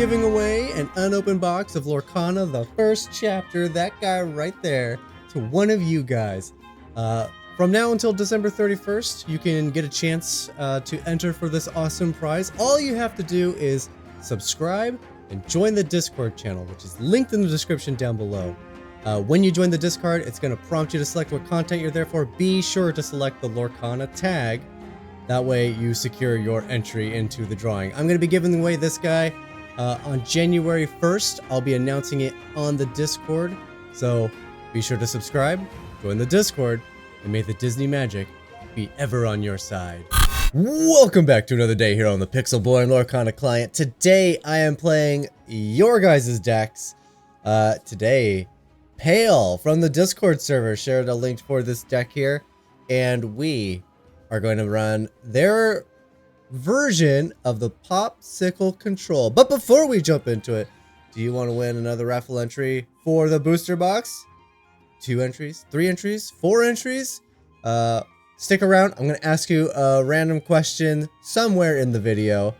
giving away an unopened box of Lorcana, the first chapter, that guy right there, to one of you guys. From now until December 31st, you can get a chance to enter for this awesome prize. All you have to do is subscribe and join the Discord channel, which is linked in the description down below. When you join the Discord, it's going to prompt you to select what content you're there for. Be sure to select the Lorcana tag. That way you secure your entry into the drawing. I'm going to be giving away this guy on January 1st. I'll be announcing it on the Discord. So be sure to subscribe, join the Discord, and may the Disney magic be ever on your side. Welcome back to another day here on the pixelborn Lorcana client. Today I am playing your guys' decks. Today, Pale from the Discord server shared a link for this deck here, and we are going to run their version of the Pawpsicle control. But before we jump into it, do you want to win another raffle entry for the booster box? 2 entries, 3 entries, 4 entries? Stick around. I'm going to ask you a random question somewhere in the video,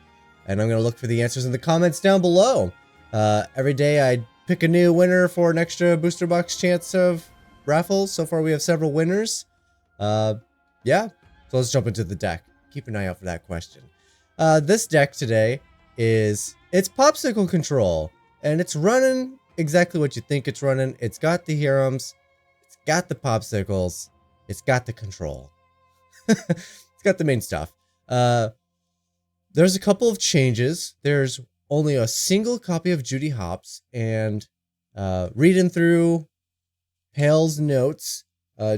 and I'm going to look for the answers in the comments down below. Every day I pick a new winner for an extra booster box chance of raffles. So far we have several winners. Yeah, so let's jump into the deck. Keep an eye out for that question. This deck today it's Pawpsicle control, and it's running exactly what you think it's running. It's got the Hirams, it's got the Pawpsicles, it's got the control. It's got the main stuff. There's a couple of changes. There's only a single copy of Judy Hopps, and reading through Pale's notes,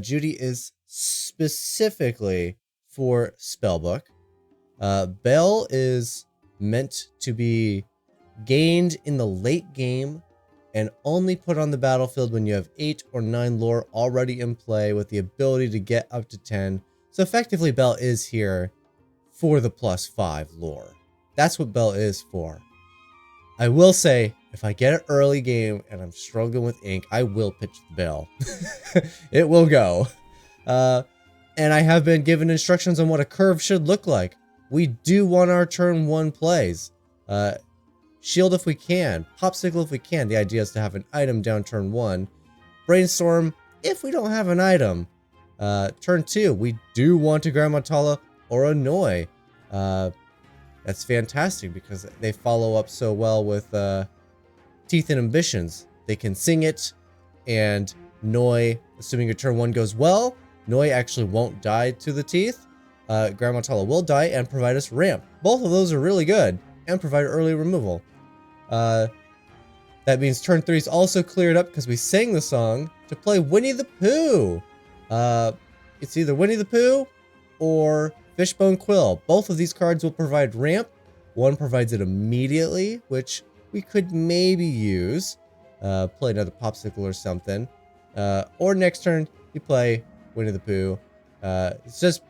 Judy is specifically for Spellbook. Belle is meant to be gained in the late game and only put on the battlefield when you have 8 or 9 lore already in play with the ability to get up to 10. So effectively, Belle is here for the +5 lore. That's what Belle is for. I will say, if I get an early game and I'm struggling with ink, I will pitch the Belle. It will go. And I have been given instructions on what a curve should look like. We do want our turn 1 plays. Shield if we can. Pawpsicle if we can. The idea is to have an item down turn 1. Brainstorm if we don't have an item. Turn 2, we do want to Gramma Tala or Annoy. That's fantastic because they follow up so well with Teeth and Ambitions. They can sing it, and Noi, assuming your turn 1 goes well, Noi actually won't die to the Teeth. Gramma Tala will die and provide us ramp. Both of those are really good and provide early removal. That means turn 3 is also cleared up because we sang the song to play Winnie the Pooh. It's either Winnie the Pooh or Fishbone Quill. Both of these cards will provide ramp. One provides it immediately, which we could maybe use. Play another Pawpsicle or something. Or next turn, you play Winnie the Pooh. It's just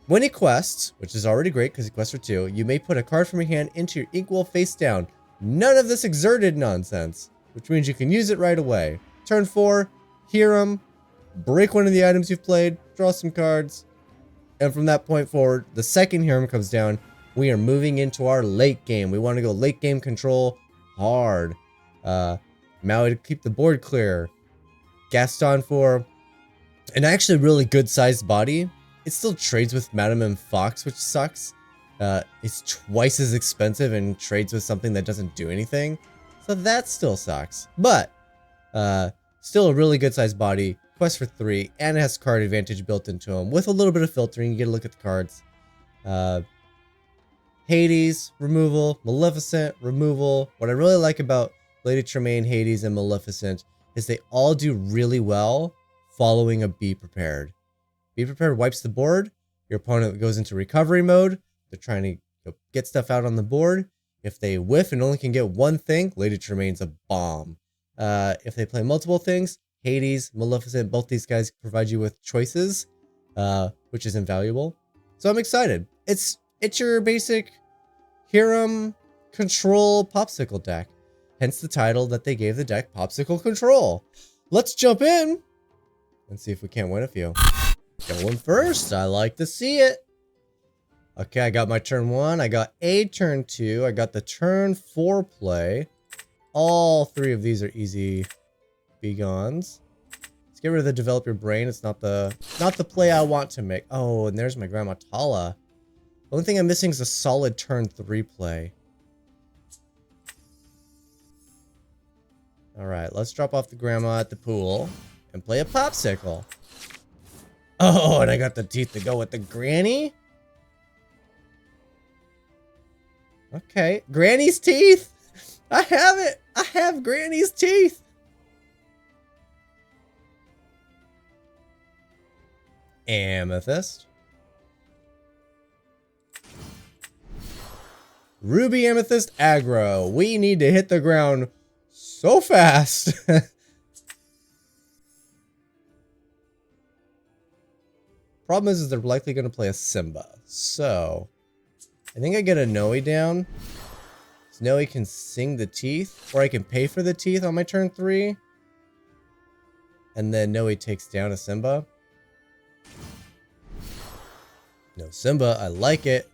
when he quests, which is already great because he quests for 2, you may put a card from your hand into your inkwell face down. None of this exerted nonsense, which means you can use it right away. Turn 4, Hiram, break one of the items you've played, draw some cards, and from that point forward, the second Hiram comes down, we are moving into our late game. We want to go late game control hard. Maui to keep the board clear. Gaston for an actually really good sized body. It still trades with Madame and Fox, which sucks. It's twice as expensive and trades with something that doesn't do anything. So that still sucks. But still a really good sized body. Quest for 3, and it has card advantage built into them. With a little bit of filtering, you get a look at the cards. Hades, removal. Maleficent, removal. What I really like about Lady Tremaine, Hades, and Maleficent is they all do really well following a Be Prepared. Be Prepared wipes the board. Your opponent goes into recovery mode. They're trying to get stuff out on the board. If they whiff and only can get one thing, Lady Tremaine's a bomb. If they play multiple things, Hades, Maleficent, both these guys provide you with choices, which is invaluable. So I'm excited. It's your basic Hiram control Pawpsicle deck. Hence the title that they gave the deck, Pawpsicle Control. Let's jump in and see if we can't win a few. Going first, I like to see it. Okay, I got my turn 1. I got a turn 2. I got the turn 4 play. All 3 of these are easy begons. Let's get rid of the develop your brain. It's not the play I want to make. Oh, and there's my Gramma Tala. The only thing I'm missing is a solid turn 3 play. Alright, let's drop off the grandma at the pool and play a Pawpsicle. Oh, and I got the teeth to go with the granny? Okay, granny's teeth! I have it! I have granny's teeth! Amethyst. Ruby, Amethyst, aggro. We need to hit the ground so fast. Problem is they're likely going to play a Simba. So, I think I get a Noe down. So Noe can sing the teeth. Or I can pay for the teeth on my turn 3. And then Noe takes down a Simba. No Simba, I like it.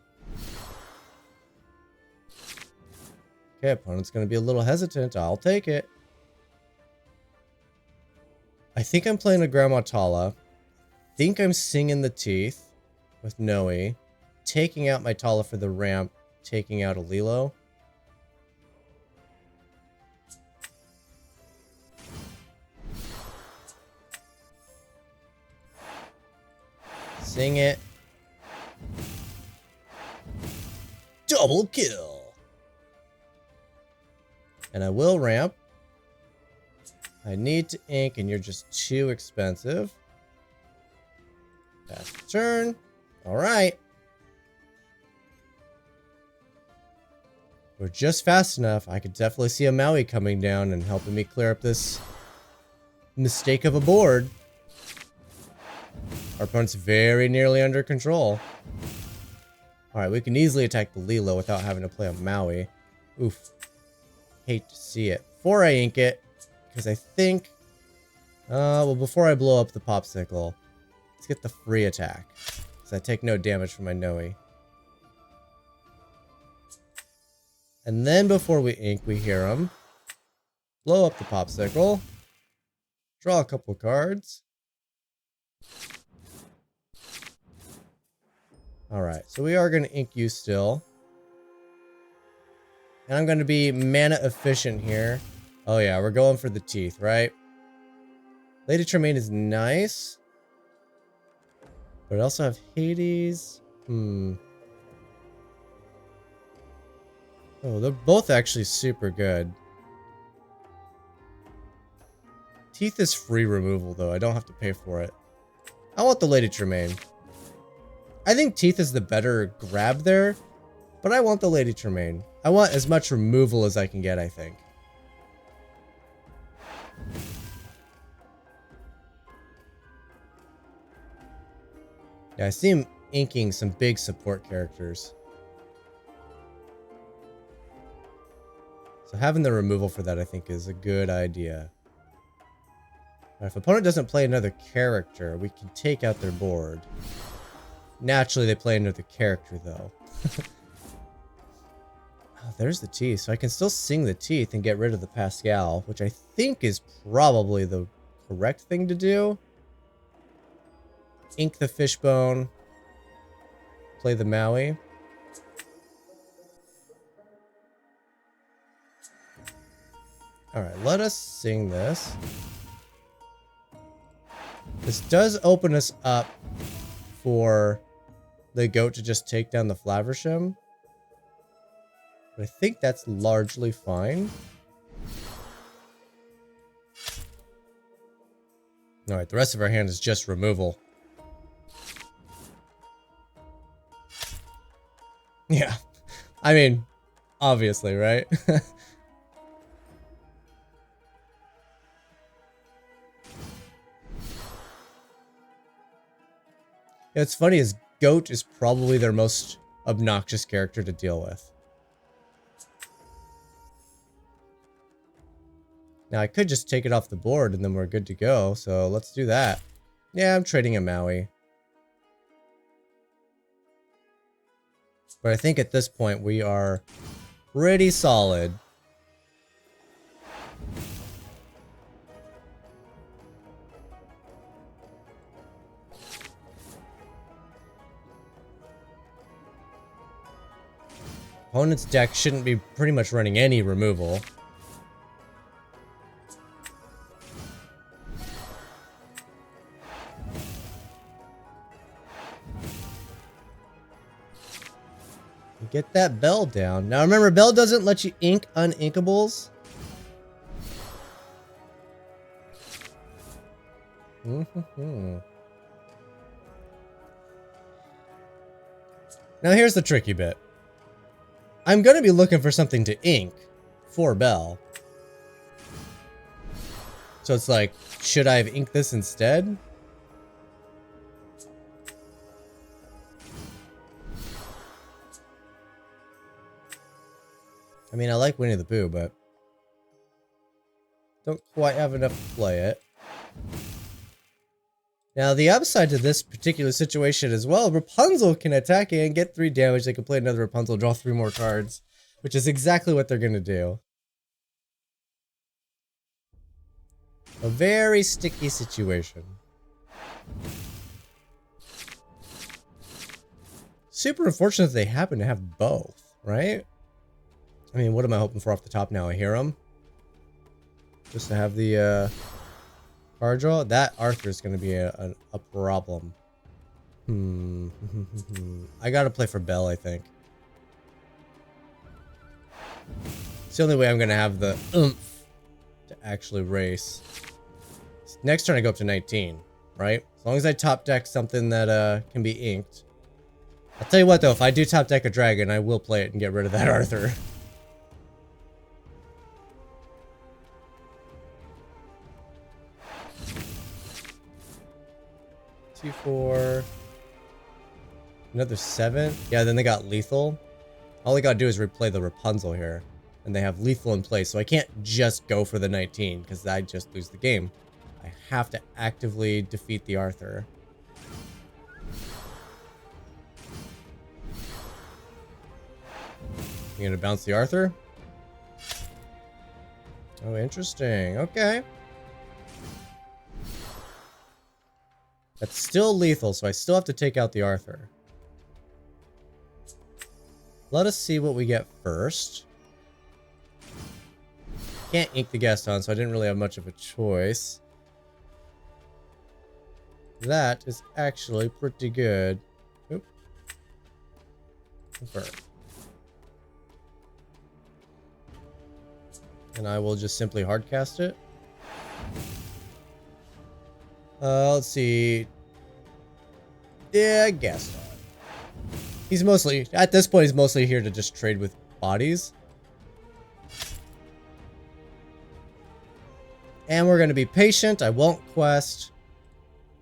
Okay, opponent's going to be a little hesitant. I'll take it. I think I'm playing a Gramma Tala. I think I'm singing the teeth with Noe. Taking out my Tala for the ramp. Taking out a Lilo. Sing it. Double kill. And I will ramp. I need to ink and you're just too expensive. Pass the turn. Alright. We're just fast enough. I could definitely see a Maui coming down and helping me clear up this mistake of a board. Our opponent's very nearly under control. Alright, we can easily attack the Lilo without having to play a Maui. Oof. Hate to see it. Before I ink it, because I think... well, before I blow up the Pawpsicle, let's get the free attack. Because I take no damage from my Noe. And then before we ink, we hear him. Blow up the Pawpsicle. Draw a couple cards. Alright, so we are going to ink you still. And I'm going to be mana efficient here. Oh yeah, we're going for the teeth, right? Lady Tremaine is nice. But I also have Hades. Oh, they're both actually super good. Teeth is free removal though. I don't have to pay for it. I want the Lady Tremaine. I think Teeth is the better grab there. But I want the Lady Tremaine. I want as much removal as I can get, I think. Yeah, I see him inking some big support characters. So having the removal for that, I think, is a good idea. Right, if opponent doesn't play another character, we can take out their board. Naturally, they play another character, though. Oh, there's the teeth. So I can still sing the teeth and get rid of the Pascal, which I think is probably the correct thing to do. Ink the Fishbone. Play the Maui. Alright, let us sing this. This does open us up for the goat to just take down the Flaversham. But I think that's largely fine. Alright, the rest of our hand is just removal. Yeah. I mean, obviously, right? What's funny is Goat is probably their most obnoxious character to deal with. Now, I could just take it off the board and then we're good to go, so let's do that. Yeah, I'm trading a Maui. But I think at this point we are pretty solid. Opponent's deck shouldn't be pretty much running any removal. Get that Bell down. Now remember, Bell doesn't let you ink uninkables. Now here's the tricky bit. I'm going to be looking for something to ink for Bell. So it's like, should I have inked this instead? I mean, I like Winnie the Pooh, but don't quite have enough to play it. Now, the upside to this particular situation as well, Rapunzel can attack and get 3 damage. They can play another Rapunzel, draw 3 more cards, which is exactly what they're going to do. A very sticky situation. Super unfortunate they happen to have both, right? I mean, what am I hoping for off the top now? I hear them. Just to have the card draw. That Arthur's going to be a problem. I got to play for Belle, I think. It's the only way I'm going to have the oomph to actually race. Next turn I go up to 19, right? As long as I top deck something that can be inked. I'll tell you what though, if I do top deck a dragon, I will play it and get rid of that Arthur. T4. Another 7. Yeah, then they got lethal. All they gotta do is replay the Rapunzel here. And they have lethal in place, so I can't just go for the 19, because I just lose the game. I have to actively defeat the Arthur. You gonna bounce the Arthur? Oh, interesting. Okay. That's still lethal, so I still have to take out the Arthur. Let us see what we get first. Can't ink the Gaston, so I didn't really have much of a choice. That is actually pretty good. Oop. Confirm. And I will just simply hardcast it. Let's see. Yeah, Gaston. He's mostly, at this point, he's mostly here to just trade with bodies. And we're going to be patient. I won't quest.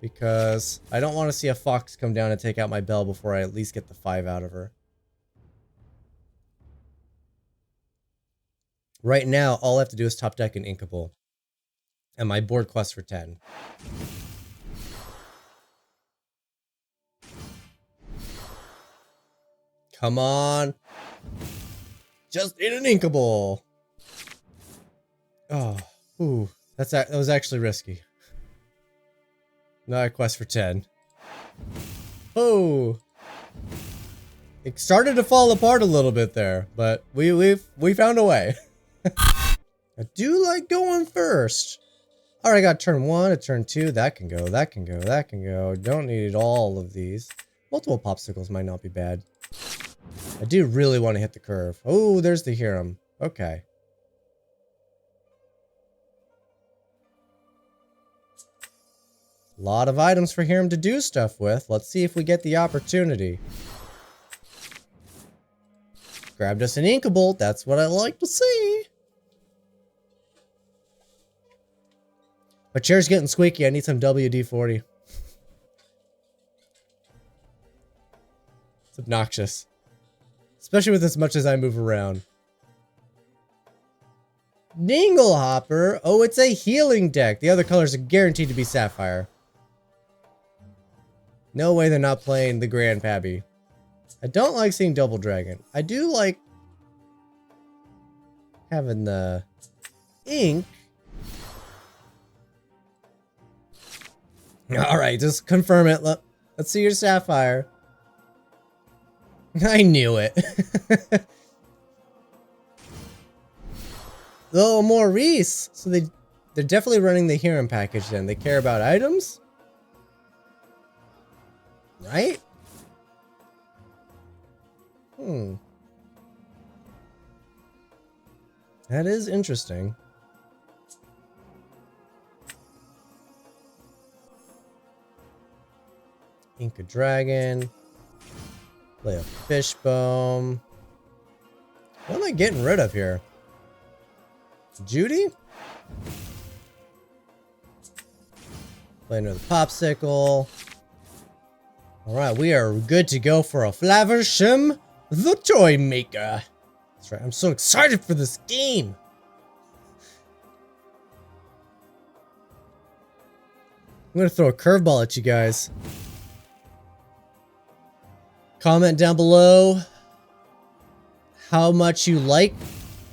Because I don't want to see a fox come down and take out my Belle before I at least get the 5 out of her. Right now, all I have to do is top deck an Inkable. And my board quest for 10. Come on. Just in an Inkable. Oh, ooh. That was actually risky. Not a quest for 10. Oh. It started to fall apart a little bit there, but we found a way. I do like going first. Alright, I got turn 1, a turn 2. That can go, that can go, that can go. Don't need all of these. Multiple Pawpsicles might not be bad. I do really want to hit the curve. Oh, there's the Hiram. Okay. A lot of items for Hiram to do stuff with. Let's see if we get the opportunity. Grabbed us an Inkable. That's what I like to see. My chair's getting squeaky. I need some WD-40. It's obnoxious. Especially with as much as I move around. Dinglehopper. Oh, it's a healing deck. The other colors are guaranteed to be Sapphire. No way they're not playing the Grand Pabby. I don't like seeing double dragon. I do like having the ink. All right, just confirm it. Let's see your sapphire. I knew it. Oh, Maurice. So they're definitely running the Hero package then. They care about items? Right? That is interesting. Ink a dragon. Play a fishbone. What am I getting rid of here? Judy? Play another Pawpsicle. Alright, we are good to go for a Flaversham, the toy maker. That's right, I'm so excited for this game. I'm gonna throw a curveball at you guys. Comment down below how much you like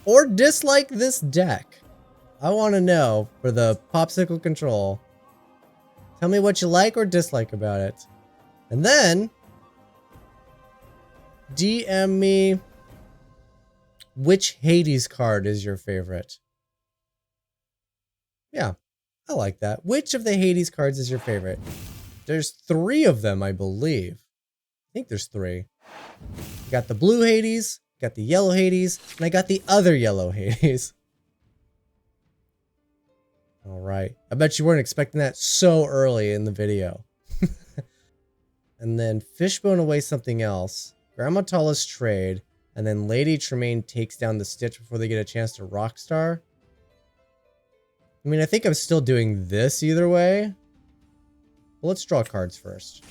or dislike this deck. I want to know for the Pawpsicle control. Tell me what you like or dislike about it. And then DM me which Hades card is your favorite. Yeah, I like that. Which of the Hades cards is your favorite? There's 3 of them, I believe. I think there's 3. You got the blue Hades, got the yellow Hades, and I got the other yellow Hades. Alright. I bet you weren't expecting that so early in the video. And then Fishbone away something else. Gramma Tala's trade. And then Lady Tremaine takes down the Stitch before they get a chance to Rockstar. I mean, I think I'm still doing this either way. Well, let's draw cards first.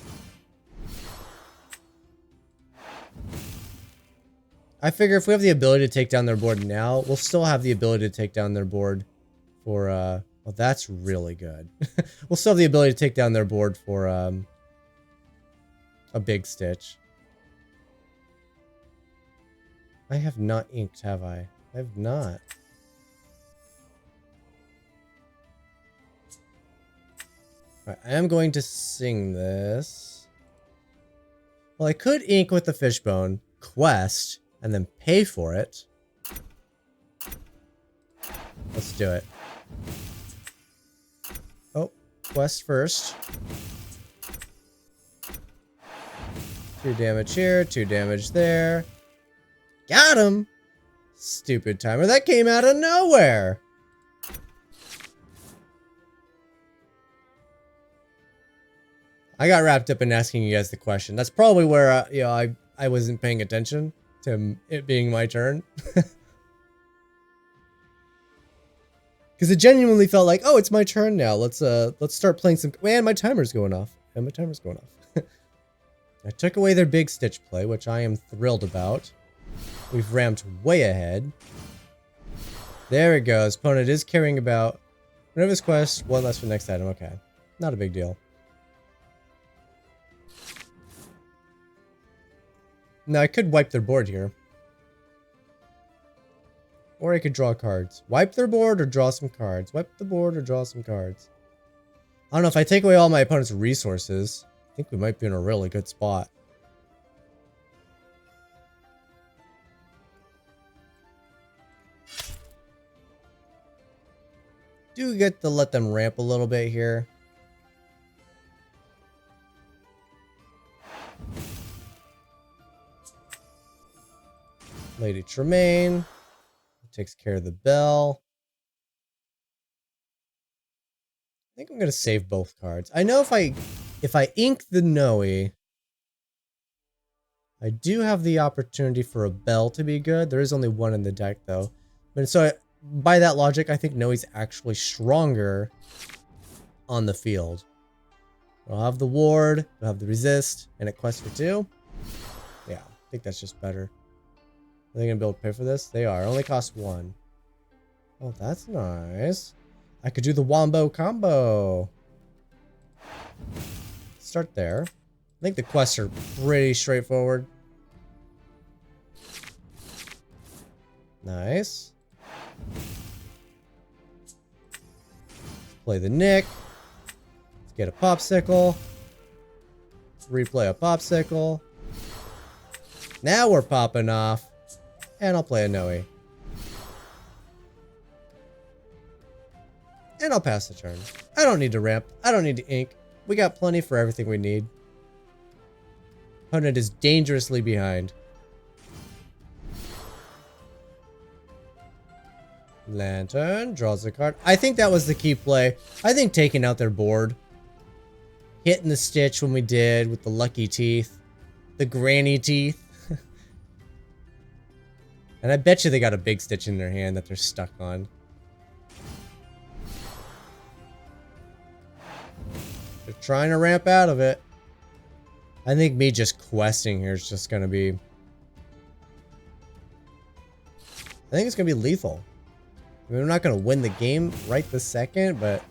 I figure if we have the ability to take down their board now, we'll still have the ability to take down their board for, well, that's really good. We'll still have the ability to take down their board for, a big Stitch. I have not inked, have I? I have not. Alright, I am going to sing this. Well, I could ink with the Fishbone, quest, and then pay for it. Let's do it. Oh, quest first. 2 damage here, 2 damage there. Got him! Stupid timer. That came out of nowhere! I got wrapped up in asking you guys the question. That's probably where, you know, I wasn't paying attention to it being my turn. Because it genuinely felt like, oh, it's my turn now. Let's start playing some... Man, my timer's going off. And my timer's going off. I took away their big Stitch play, which I am thrilled about. We've ramped way ahead. There it goes. Opponent is caring about Renewa's quest. 1 less for the next item. Okay. Not a big deal. Now, I could wipe their board here. Or I could draw cards. Wipe their board or draw some cards. Wipe the board or draw some cards. I don't know. If I take away all my opponent's resources, I think we might be in a really good spot. Do get to let them ramp a little bit here. Lady Tremaine takes care of the bell. I think I'm gonna save both cards. I know if I ink the Noe, I do have the opportunity for a bell to be good. There is only 1 in the deck though. But so by that logic, I think Noe's actually stronger on the field. We'll have the ward, we'll have the resist, and a quest for 2. Yeah, I think that's just better. Are they gonna be able to pay for this? They are. It only costs 1. Oh, that's nice. I could do the Wombo combo. Start there. I think the quests are pretty straightforward. Nice. Play the Nick. Let's get a Pawpsicle. Replay a Pawpsicle. Now we're popping off. And I'll play a Noe. And I'll pass the turn. I don't need to ramp. I don't need to ink. We got plenty for everything we need. Opponent is dangerously behind. Lantern draws a card. I think that was the key play. I think taking out their board. Hitting the stitch when we did with the lucky teeth. The granny teeth. And I bet you they got a big stitch in their hand that they're stuck on. They're trying to ramp out of it. I think me just questing here is just going to be... I think it's going to be lethal. I mean, we're not going to win the game right this second, but...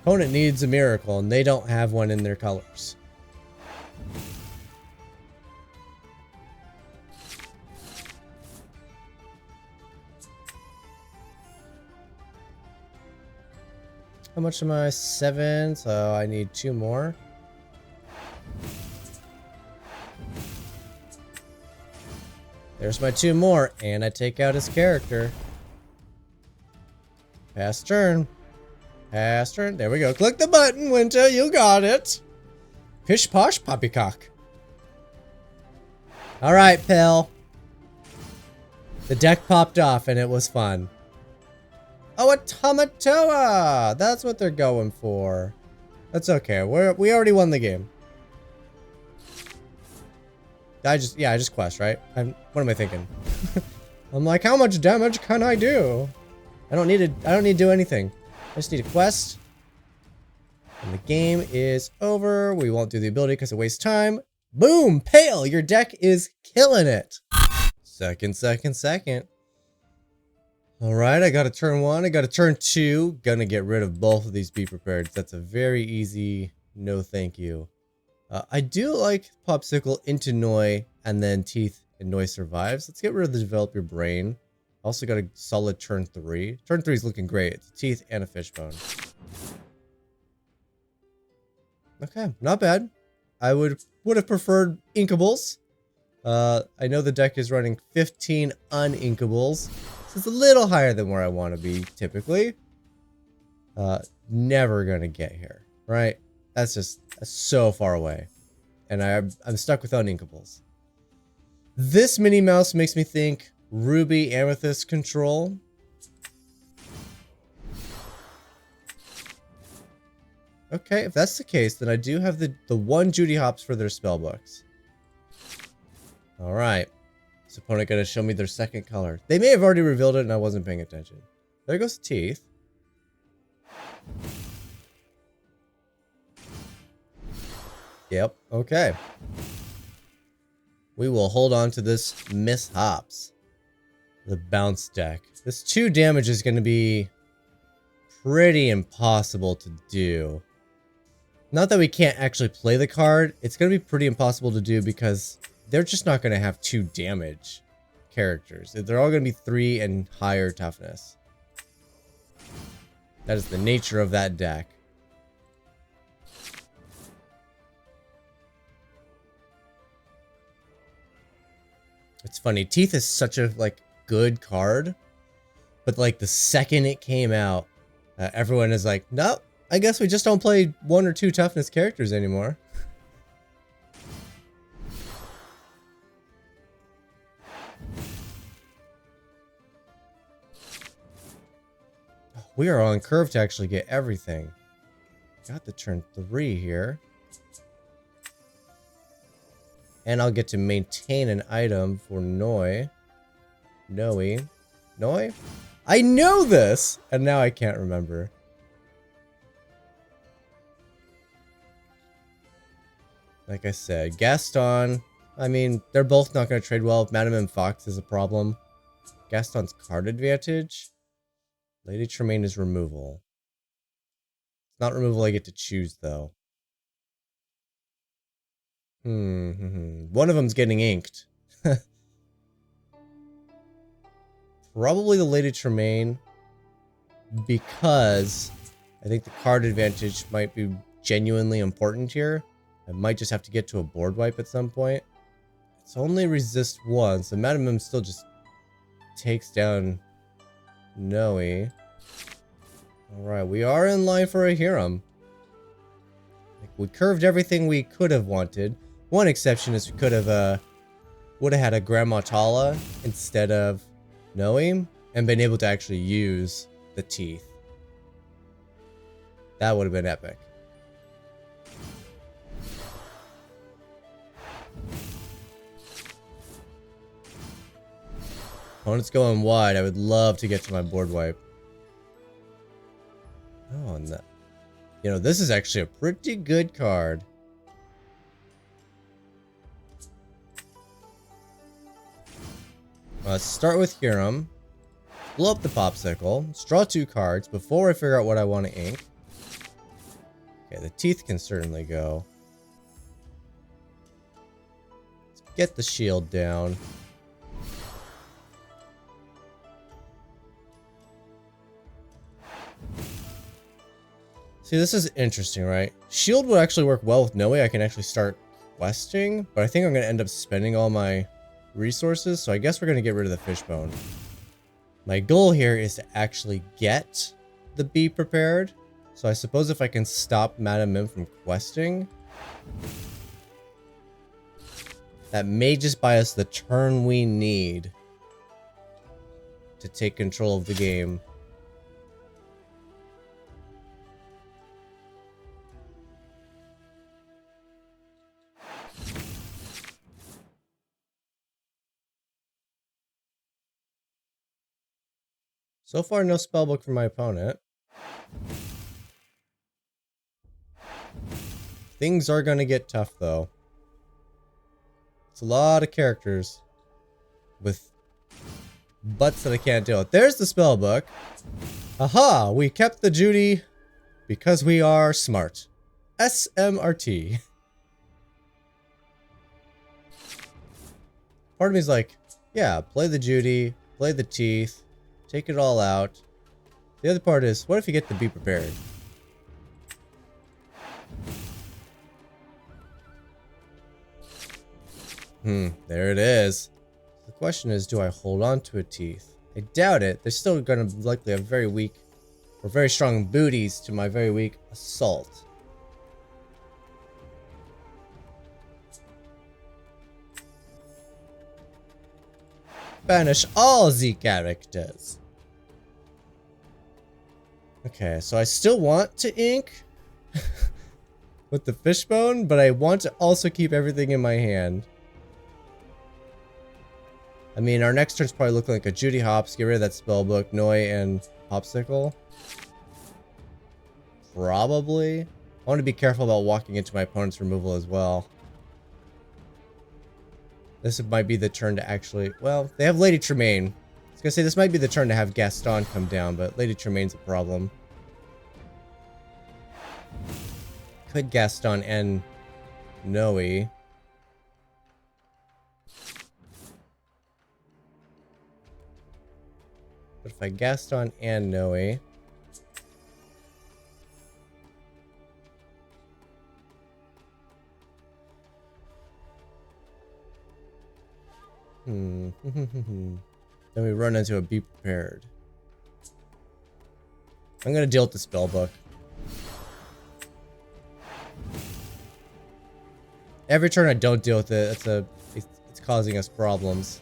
Opponent needs a miracle, and they don't have one in their colors. How much am I? 7, so I need 2 more. There's my 2 more, and I take out his character. Pass turn. Pass turn. There we go. Click the button, Winter. You got it. Pish posh poppycock. Alright, pal. The deck popped off, and it was fun. Oh, a Tamatoa! That's what they're going for. That's okay. We already won the game. I just quest, right? What am I thinking? I'm like, how much damage can I do? I don't need to do anything. I just need a quest. And the game is over. We won't do the ability because it wastes time. Boom! Pale! Your deck is killing it. Second. Alright, I got a turn 1, I got a turn 2. Gonna get rid of both of these Be Prepared. That's a very easy no thank you. I do like Pawpsicle into Noi and then Teeth and Noi survives. Let's get rid of the Develop Your Brain. Also got a solid turn 3. Turn 3 is looking great. It's Teeth and a Fishbone. Okay, not bad. I would have preferred Inkables. I know the deck is running 15 un-Inkables. So it's a little higher than where I want to be, typically. Never gonna get here, right? That's so far away. And I'm stuck with un-Inkables. This Minnie Mouse makes me think Ruby Amethyst control. Okay, if that's the case, then I do have the 1 Judy Hops for their spellbooks. Alright. Is the opponent gonna show me their second color? They may have already revealed it and I wasn't paying attention. There goes the Teeth. Yep, okay. We will hold on to this Miss Hops. The bounce deck. This 2 damage is gonna be pretty impossible to do. Not that we can't actually play the card, it's gonna be pretty impossible to do because they're just not going to have 2 damage characters. They're all going to be 3 and higher toughness. That is the nature of that deck. It's funny. Teeth is such a good card, but the second it came out, everyone is like, nope. I guess we just don't play 1 or 2 toughness characters anymore. We are on curve to actually get everything. Got the turn 3 here. And I'll get to maintain an item for Noi. Noi? I know this! And now I can't remember. Like I said, Gaston. I mean, they're both not going to trade well. Madame and Fox is a problem. Gaston's card advantage. Lady Tremaine is removal. It's not removal I get to choose, though. One of them's getting inked. Probably the Lady Tremaine, because I think the card advantage might be genuinely important here. I might just have to get to a board wipe at some point. It's only resist 1, so Madam Mim still just takes down Noe. Alright, we are in line for a Hiram. We curved everything we could have wanted. One exception is we could have would have had a Gramma Tala instead of Noe and been able to actually use the teeth. That would have been epic. Opponent's going wide. I would love to get to my board wipe. Oh, and that, you know, this is actually a pretty good card. Let's start with Hiram. Blow up the Pawpsicle. Let's draw 2 cards before I figure out what I want to ink. Okay, the teeth can certainly go. Let's get the shield down. See, this is interesting, right? Shield would actually work well with Noe. I can actually start questing, but I think I'm going to end up spending all my resources, so I guess we're going to get rid of the Fishbone. My goal here is to actually get the Be Prepared, so I suppose if I can stop Madam Mim from questing, that may just buy us the turn we need to take control of the game. So far, no spellbook for my opponent. Things are going to get tough, though. It's a lot of characters with butts that I can't deal with. There's the spellbook. Aha! We kept the Judy because we are smart. SMRT. Part of me is like, yeah, play the Judy, play the teeth, take it all out. The other part is, what if you get to Be Prepared? There it is. The question is, do I hold on to a teeth? I doubt it. They're still going to likely have very weak or very strong booties to my very weak assault. Banish all Z characters. Okay, so I still want to ink with the Fishbone, but I want to also keep everything in my hand. I mean, our next turn's probably looking like a Judy Hops, get rid of that spellbook, Noe, and Pawpsicle. Probably. I want to be careful about walking into my opponent's removal as well. This might be the turn to actually... Well, they have Lady Tremaine. I was going to say, this might be the turn to have Gaston come down, but Lady Tremaine's a problem. Could Gaston and Noe. But if I Gaston and Noe... Then we run into a Be Prepared. I'm gonna deal with the spellbook. Every turn I don't deal with it, it's causing us problems.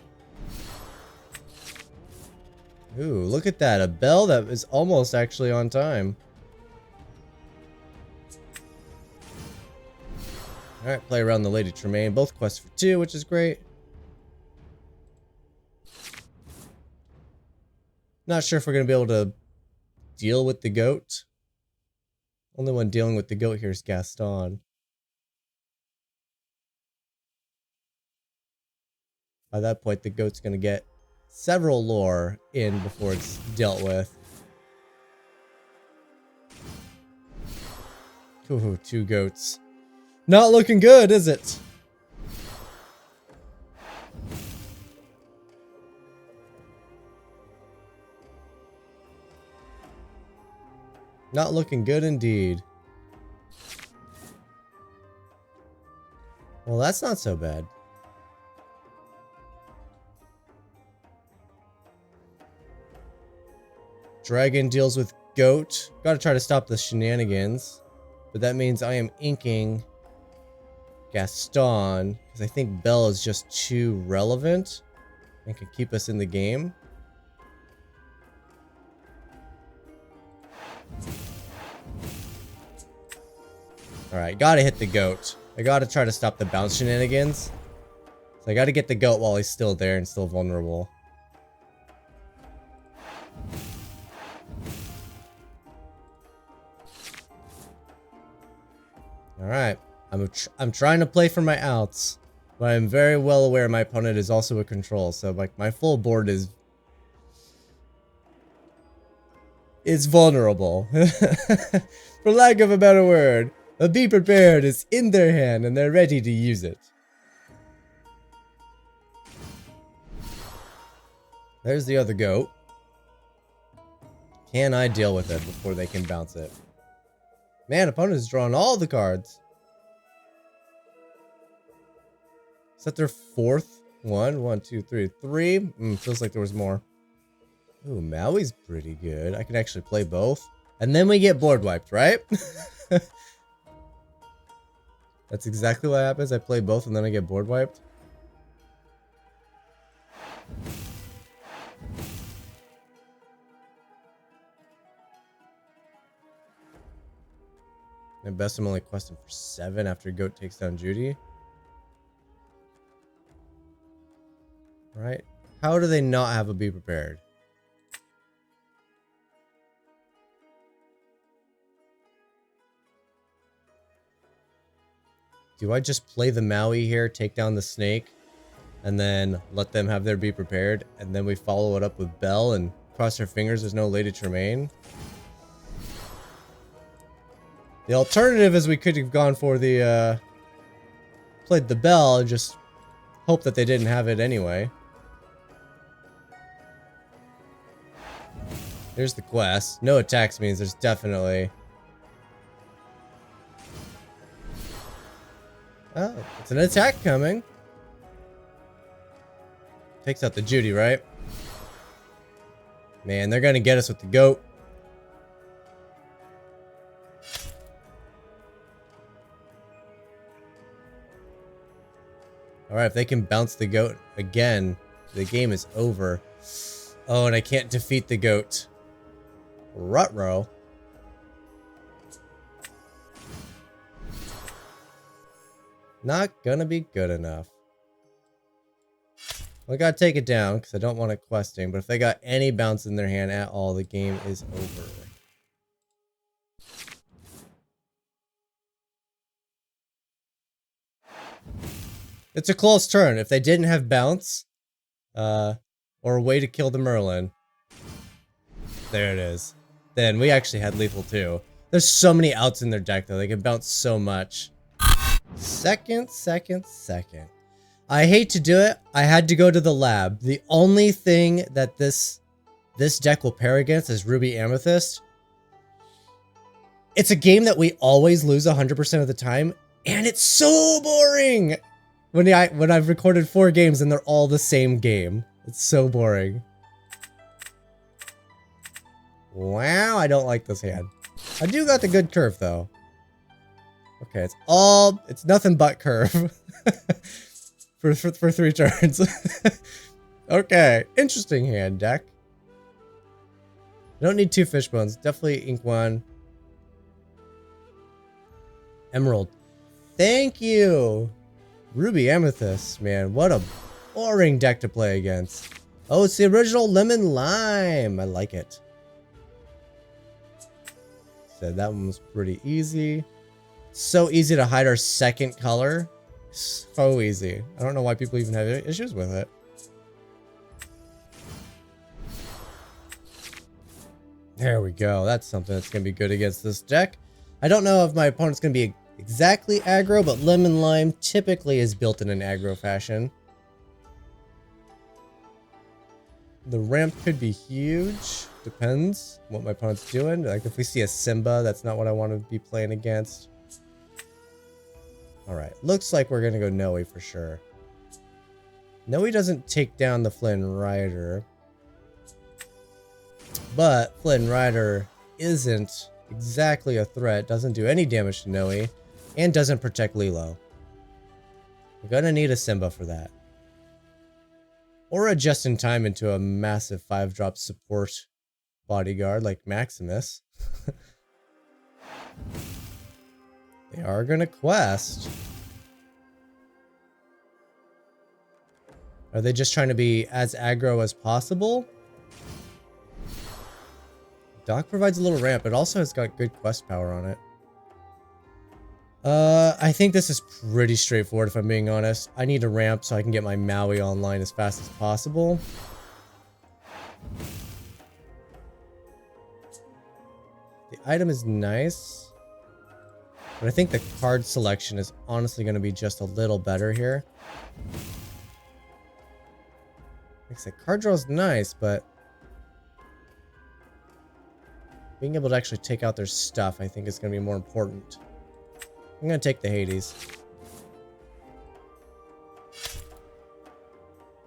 Ooh, look at that. A bell that is almost actually on time. Alright, play around the Lady Tremaine. Both quests for 2, which is great. Not sure if we're going to be able to deal with the goat. Only one dealing with the goat here is Gaston. By that point, the goat's going to get several lore in before it's dealt with. Ooh, 2 goats. Not looking good, is it? Not looking good indeed. Well, that's not so bad. Dragon deals with goat. Gotta try to stop the shenanigans. But that means I am inking Gaston, because I think Belle is just too relevant and can keep us in the game. Alright, gotta hit the goat. I gotta try to stop the bounce shenanigans. So I gotta get the goat while he's still there and still vulnerable. Alright, I'm trying to play for my outs, but I'm very well aware my opponent is also a control, so like my full board is vulnerable. For lack of a better word, a be prepared is in their hand and they're ready to use it. There's the other goat. Can I deal with it before they can bounce it? Man, opponent has drawn all the cards. Is that their fourth one? 1, 2, 3, 3. Feels like there was more. Ooh, Maui's pretty good. I can actually play both. And then we get board wiped, right? That's exactly what happens. I play both and then I get board wiped. At best, I'm only questing for 7 after Goat takes down Judy. Right? How do they not have a be prepared? Do I just play the Maui here, take down the snake, and then let them have their be prepared, and then we follow it up with Belle and cross our fingers there's no Lady Tremaine? The alternative is we could have gone for the, played the Belle and just hope that they didn't have it anyway. There's the quest. No attacks means there's definitely... Oh, it's an attack coming. Takes out the Judy, right? Man, they're gonna get us with the goat. Alright, if they can bounce the goat again, the game is over. Oh, and I can't defeat the goat. Rutrow. Not gonna be good enough. Well, I gotta take it down because I don't want it questing, but if they got any bounce in their hand at all, the game is over. It's a close turn. If they didn't have bounce, or a way to kill the Merlin, there it is. Then we actually had lethal too. There's so many outs in their deck though. They can bounce so much. Second. I hate to do it. I had to go to the lab. The only thing that this deck will pair against is Ruby Amethyst. It's a game that we always lose 100% of the time, and it's so boring. When I've recorded 4 games and they're all the same game. It's so boring. Wow, I don't like this hand. I do got the good curve though. Okay, it's nothing but curve. for 3 turns. Okay, interesting hand deck. I don't need 2 fishbones. Definitely ink 1. Emerald. Thank you. Ruby Amethyst, man, what a boring deck to play against. Oh, it's the original Lemon Lime. I like it. Said that one was pretty easy. So easy to hide our second color. So easy. I don't know why people even have issues with it. There we go. That's something that's going to be good against this deck. I don't know if my opponent's going to be exactly aggro, but Lemon Lime typically is built in an aggro fashion. The ramp could be huge. Depends what my opponent's doing. Like if we see a Simba, that's not what I want to be playing against. Alright, looks like we're gonna go Noe for sure. Noe doesn't take down the Flynn Rider. But Flynn Rider isn't exactly a threat, doesn't do any damage to Noe, and doesn't protect Lilo. We're gonna need a Simba for that. Or a just-in-time into a massive 5-drop support bodyguard like Maximus. They are gonna quest. Are they just trying to be as aggro as possible? Doc provides a little ramp. It also has got good quest power on it. I think this is pretty straightforward if I'm being honest. I need a ramp so I can get my Maui online as fast as possible. The item is nice. But I think the card selection is honestly going to be just a little better here. Like I said, card draw is nice, but being able to actually take out their stuff I think is going to be more important. I'm going to take the Hades.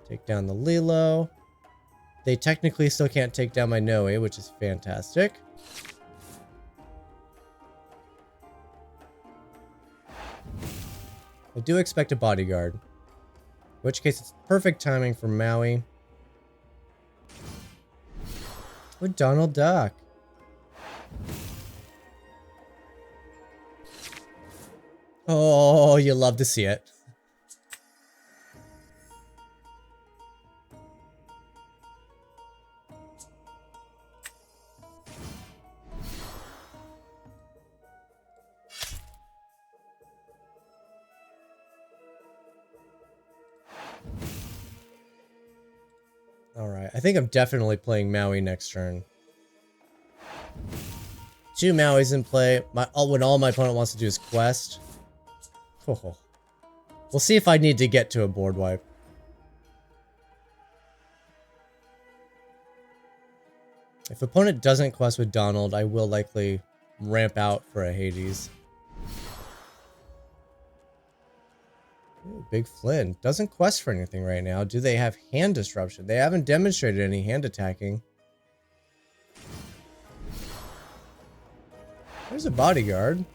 Take down the Lilo. They technically still can't take down my Noe, which is fantastic. I do expect a bodyguard. In which case it's perfect timing for Maui. With Donald Duck. Oh, you love to see it. Alright, I think I'm definitely playing Maui next turn. 2 Mauis in play. When all my opponent wants to do is quest. Oh. We'll see if I need to get to a board wipe. If opponent doesn't quest with Donald, I will likely ramp out for a Hades. Ooh, Big Flynn. Doesn't quest for anything right now. Do they have hand disruption? They haven't demonstrated any hand attacking. There's a bodyguard.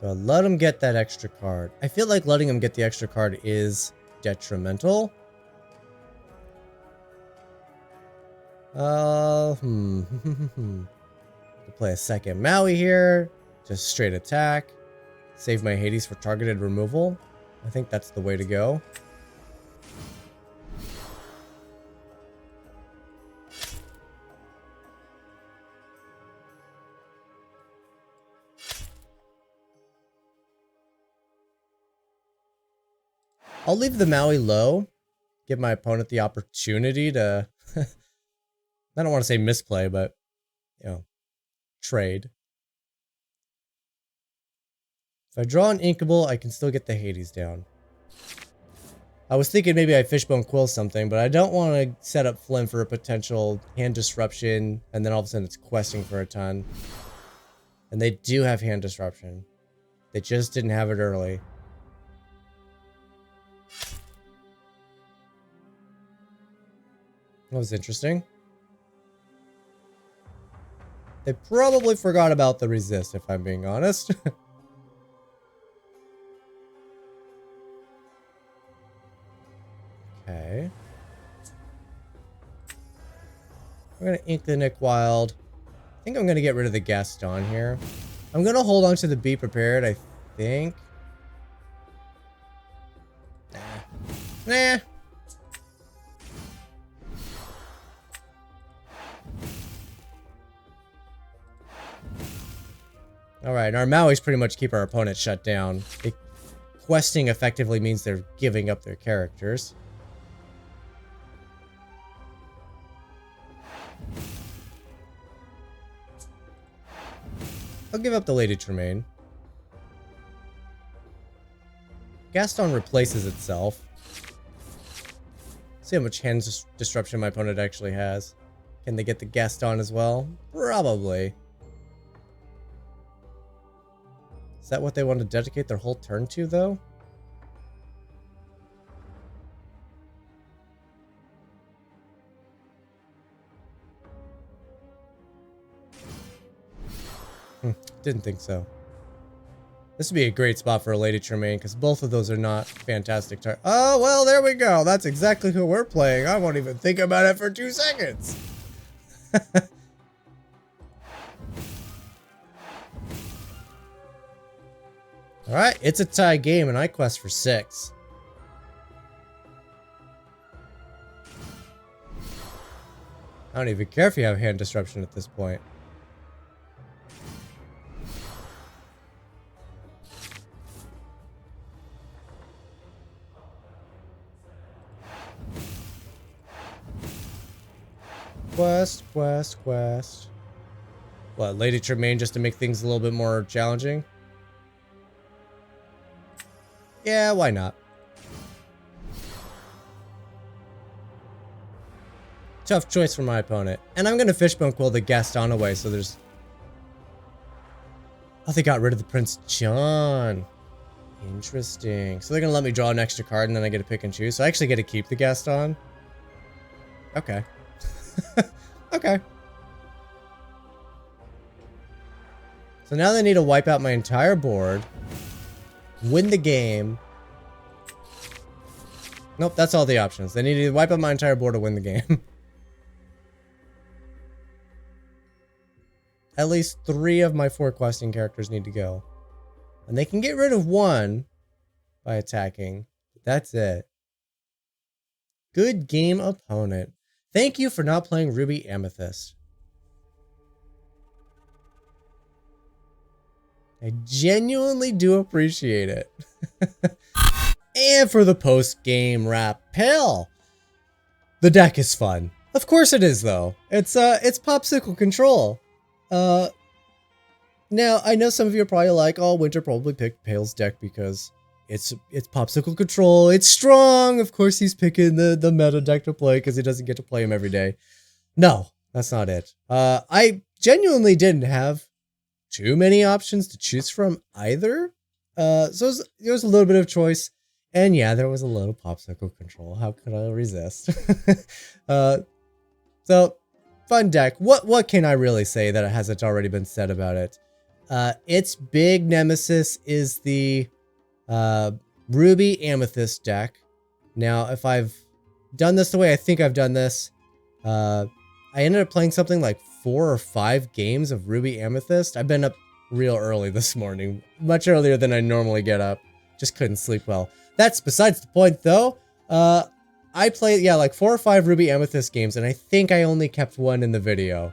So let him get that extra card. I feel like letting him get the extra card is detrimental. Play a second Maui here. Just straight attack. Save my Hades for targeted removal. I think that's the way to go. I'll leave the Maui low. Give my opponent the opportunity to... I don't want to say misplay, but... you know, trade. If I draw an Inkable, I can still get the Hades down. I was thinking maybe I Fishbone Quill something, but I don't want to set up Flynn for a potential hand disruption, and then all of a sudden it's questing for a ton. And they do have hand disruption. They just didn't have it early. That was interesting. They probably forgot about the resist, if I'm being honest. Okay. I'm gonna ink the Nick Wild. I think I'm gonna get rid of the Gaston here. I'm gonna hold on to the Be Prepared, I think. Nah. Alright, our Mauis pretty much keep our opponent shut down. Questing effectively means they're giving up their characters. I'll give up the Lady Tremaine. Gaston replaces itself. See how much hand disruption my opponent actually has. Can they get the Gaston as well? Probably. Is that what they want to dedicate their whole turn to, though? Didn't think so. This would be a great spot for a Lady Tremaine, because both of those are not fantastic. Oh, well, there we go. That's exactly who we're playing. I won't even think about it for 2 seconds. Alright, it's a tie game, and I quest for 6. I don't even care if you have hand disruption at this point. Quest. What, Lady Tremaine just to make things a little bit more challenging? Yeah, why not? Tough choice for my opponent. And I'm going to Fishbone Quill the Gaston away, so there's... Oh, they got rid of the Prince John. Interesting. So they're going to let me draw an extra card, and then I get to pick and choose. So I actually get to keep the Gaston. Okay. Okay. So now they need to wipe out my entire board. Win the game. Nope, that's all the options. They need to wipe out my entire board to win the game. At least 3 of my 4 questing characters need to go. And they can get rid of 1 by attacking. That's it. Good game, opponent. Thank you for not playing Ruby Amethyst. I genuinely do appreciate it. And for the post-game wrap, Pale. The deck is fun. Of course it is, though. It's Pawpsicle control. Now, I know some of you are probably like, oh, Winter probably picked Pale's deck because it's Pawpsicle control. It's strong. Of course he's picking the meta deck to play because he doesn't get to play him every day. No, that's not it. I genuinely didn't have too many options to choose from either. So there was a little bit of choice. And yeah, there was a little Pawpsicle control. How could I resist? So, fun deck. What can I really say that hasn't already been said about it? Its big nemesis is the Ruby Amethyst deck. Now, if I've done this the way I think I've done this, I ended up playing something like 4 or 5 games of Ruby Amethyst. I've been up real early this morning, much earlier than I normally get up. Just couldn't sleep well. That's besides the point, though. I played, yeah, like 4 or 5 Ruby Amethyst games, and I think I only kept 1 in the video.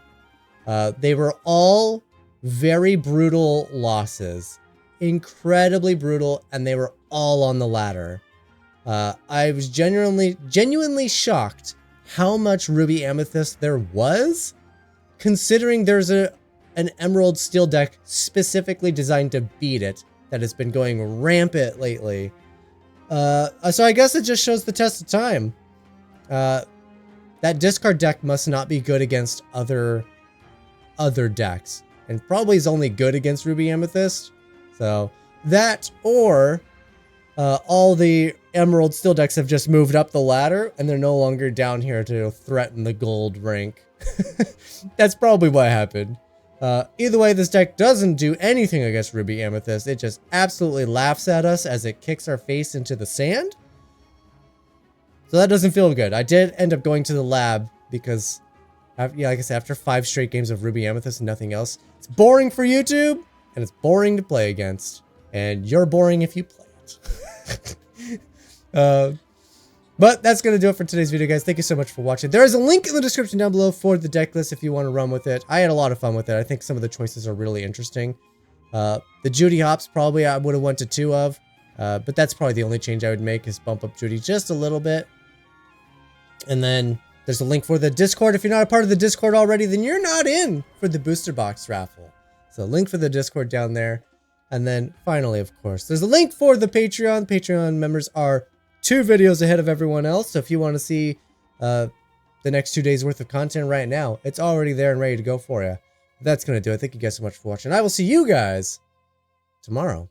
They were all very brutal losses. Incredibly brutal, and they were all on the ladder. I was genuinely shocked how much Ruby Amethyst there was, considering there's an Emerald Steel deck specifically designed to beat it that has been going rampant lately. So I guess it just shows the test of time. That discard deck must not be good against other decks, and probably is only good against Ruby Amethyst. So that, or all the Emerald Steel decks have just moved up the ladder and they're no longer down here to threaten the gold rank. That's probably what happened. Either way, this deck doesn't do anything against Ruby Amethyst. It just absolutely laughs at us as it kicks our face into the sand. So that doesn't feel good. I did end up going to the lab because, yeah, like I said, after 5 straight games of Ruby Amethyst and nothing else, it's boring for YouTube, and it's boring to play against. And you're boring if you play it. But that's going to do it for today's video, guys. Thank you so much for watching. There is a link in the description down below for the deck list if you want to run with it. I had a lot of fun with it. I think some of the choices are really interesting. The Judy Hops probably I would have went to 2 of. But that's probably the only change I would make is bump up Judy just a little bit. And then there's a link for the Discord. If you're not a part of the Discord already, then you're not in for the booster box raffle. So link for the Discord down there. And then finally, of course, there's a link for the Patreon. Patreon members are 2 videos ahead of everyone else. So if you want to see the next 2 days worth of content right now. It's already there and ready to go for you. That's going to do it. Thank you guys so much for watching. I will see you guys tomorrow.